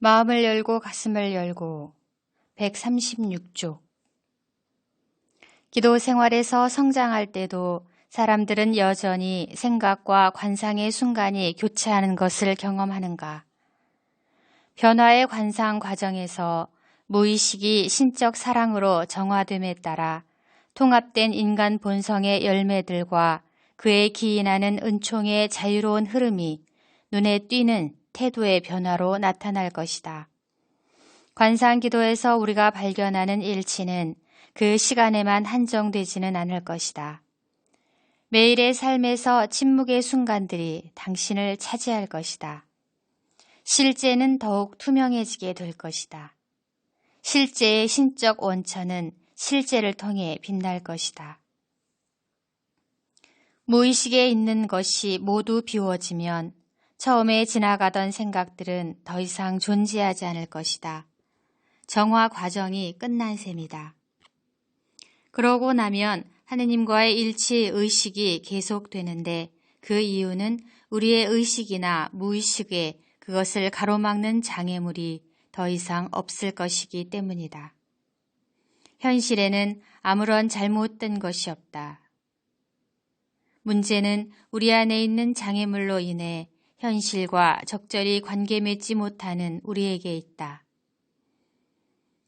마음을 열고 가슴을 열고 136쪽. 기도 생활에서 성장할 때도 사람들은 여전히 생각과 관상의 순간이 교차하는 것을 경험하는가? 변화의 관상 과정에서 무의식이 신적 사랑으로 정화됨에 따라 통합된 인간 본성의 열매들과 그에 기인하는 은총의 자유로운 흐름이 눈에 띄는 태도의 변화로 나타날 것이다. 관상기도에서 우리가 발견하는 일치는 그 시간에만 한정되지는 않을 것이다. 매일의 삶에서 침묵의 순간들이 당신을 차지할 것이다. 실제는 더욱 투명해지게 될 것이다. 실제의 신적 원천은 실제를 통해 빛날 것이다. 무의식에 있는 것이 모두 비워지면 처음에 지나가던 생각들은 더 이상 존재하지 않을 것이다. 정화 과정이 끝난 셈이다. 그러고 나면 하느님과의 일치 의식이 계속되는데 그 이유는 우리의 의식이나 무의식에 그것을 가로막는 장애물이 더 이상 없을 것이기 때문이다. 현실에는 아무런 잘못된 것이 없다. 문제는 우리 안에 있는 장애물로 인해 현실과 적절히 관계 맺지 못하는 우리에게 있다.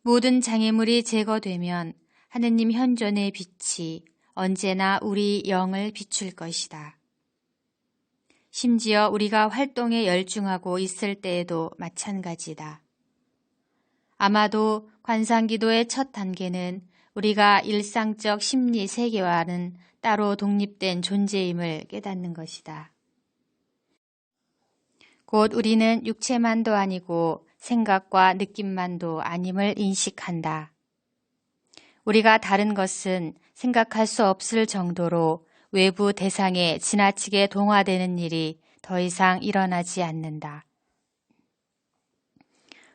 모든 장애물이 제거되면 하느님 현존의 빛이 언제나 우리 영을 비출 것이다. 심지어 우리가 활동에 열중하고 있을 때에도 마찬가지다. 아마도 관상기도의 첫 단계는 우리가 일상적 심리 세계와는 따로 독립된 존재임을 깨닫는 것이다. 곧 우리는 육체만도 아니고 생각과 느낌만도 아님을 인식한다. 우리가 다른 것은 생각할 수 없을 정도로 외부 대상에 지나치게 동화되는 일이 더 이상 일어나지 않는다.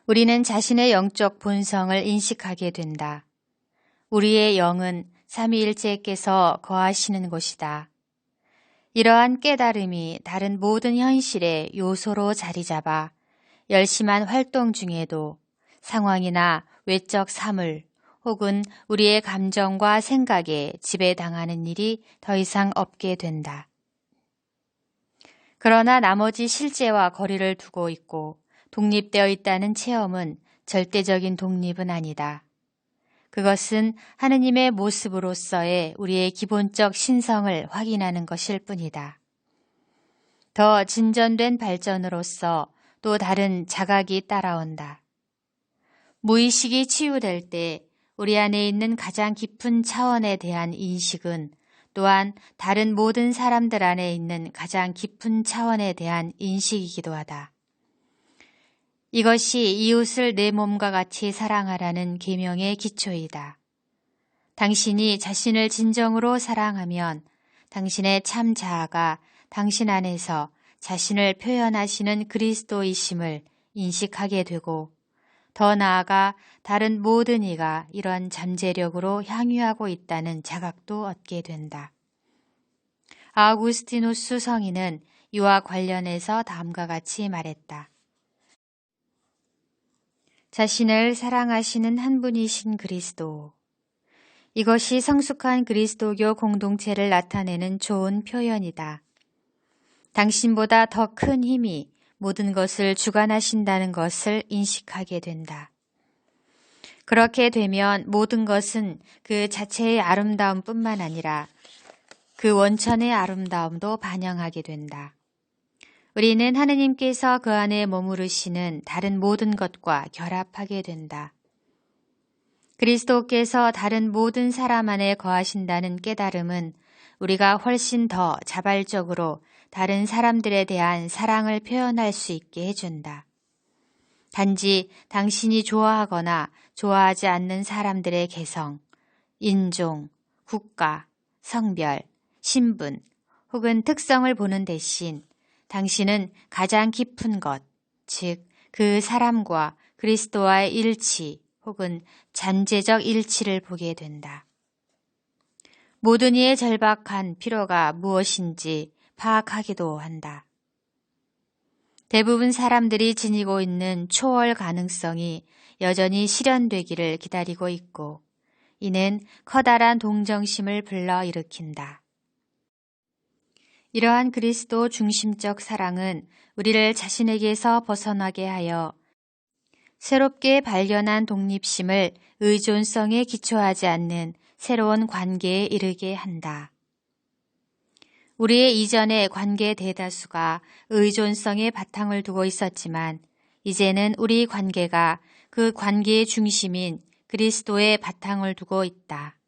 우리는 자신의 영적 본성을 인식하게 된다. 우리의 영은 삼위일체께서 거하시는 곳이다. 이러한 깨달음이 다른 모든 현실의 요소로 자리 잡아 열심한 활동 중에도 상황이나 외적 사물 혹은 우리의 감정과 생각에 지배당하는 일이 더 이상 없게 된다. 그러나 나머지 실제와 거리를 두고 있고 독립되어 있다는 체험은 절대적인 독립은 아니다. 그것은 하느님의 모습으로서의 우리의 기본적 신성을 확인하는 것일 뿐이다. 더 진전된 발전으로서 또 다른 자각이 따라온다. 무의식이 치유될 때 우리 안에 있는 가장 깊은 차원에 대한 인식은 또한 다른 모든 사람들 안에 있는 가장 깊은 차원에 대한 인식이기도 하다. 이것이 이웃을 내 몸과 같이 사랑하라는 계명의 기초이다. 당신이 자신을 진정으로 사랑하면 당신의 참 자아가 당신 안에서 자신을 표현하시는 그리스도이심을 인식하게 되고 더 나아가 다른 모든 이가 이런 잠재력으로 향유하고 있다는 자각도 얻게 된다. 아우구스티누스 성인은 이와 관련해서 다음과 같이 말했다. 자신을 사랑하시는 한 분이신 그리스도. 이것이 성숙한 그리스도교 공동체를 나타내는 좋은 표현이다. 당신보다 더 큰 힘이 모든 것을 주관하신다는 것을 인식하게 된다. 그렇게 되면 모든 것은 그 자체의 아름다움뿐만 아니라 그 원천의 아름다움도 반영하게 된다. 우리는 하느님께서 그 안에 머무르시는 다른 모든 것과 결합하게 된다. 그리스도께서 다른 모든 사람 안에 거하신다는 깨달음은 우리가 훨씬 더 자발적으로 다른 사람들에 대한 사랑을 표현할 수 있게 해준다. 단지 당신이 좋아하거나 좋아하지 않는 사람들의 개성, 인종, 국가, 성별, 신분 혹은 특성을 보는 대신 당신은 가장 깊은 것, 즉 그 사람과 그리스도와의 일치 혹은 잔재적 일치를 보게 된다. 모든 이의 절박한 필요가 무엇인지 파악하기도 한다. 대부분 사람들이 지니고 있는 초월 가능성이 여전히 실현되기를 기다리고 있고, 이는 커다란 동정심을 불러일으킨다. 이러한 그리스도 중심적 사랑은 우리를 자신에게서 벗어나게 하여 새롭게 발견한 독립심을 의존성에 기초하지 않는 새로운 관계에 이르게 한다. 우리의 이전의 관계 대다수가 의존성에 바탕을 두고 있었지만 이제는 우리 관계가 그 관계의 중심인 그리스도의 바탕을 두고 있다.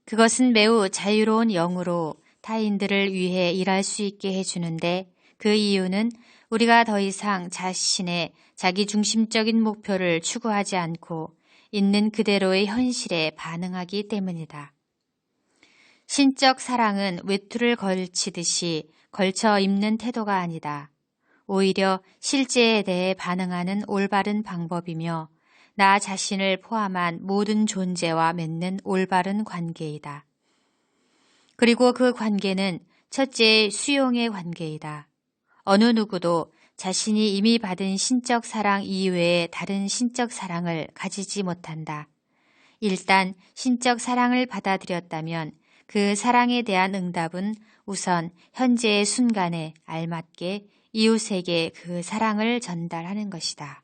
그것은 매우 자유로운 영으로 타인들을 위해 일할 수 있게 해주는데 그 이유는 우리가 더 이상 자신의 자기중심적인 목표를 추구하지 않고 있는 그대로의 현실에 반응하기 때문이다. 신적 사랑은 외투를 걸치듯이 걸쳐 입는 태도가 아니다. 오히려 실제에 대해 반응하는 올바른 방법이며 나 자신을 포함한 모든 존재와 맺는 올바른 관계이다. 그리고 그 관계는 첫째의 수용의 관계이다. 어느 누구도 자신이 이미 받은 신적 사랑 이외에 다른 신적 사랑을 가지지 못한다. 일단 신적 사랑을 받아들였다면 그 사랑에 대한 응답은 우선 현재의 순간에 알맞게 이웃에게 그 사랑을 전달하는 것이다.